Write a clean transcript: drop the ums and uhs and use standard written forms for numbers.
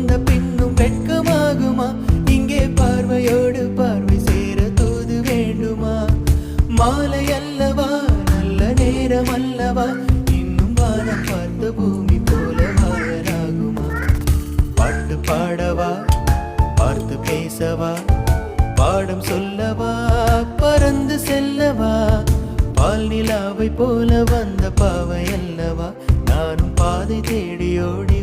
வந்த பின்னும் வெட்கமாகுமா? இங்கே பார்வையோடு பார்வை சேர தூது வேண்டுமா? மாலை அல்லவா, நல்ல நேரம் அல்லவா, இன்னும் வானம் பார்த்த பூமி போல வாழலாகுமா? பாட்டு பாடவா, பார்த்து பேசவா, பாடம் சொல்லவா, பறந்து செல்லவா? பால் நிலாவை போல வந்த பாவை அல்லவா, நானும் பாதை தேடி ஓடி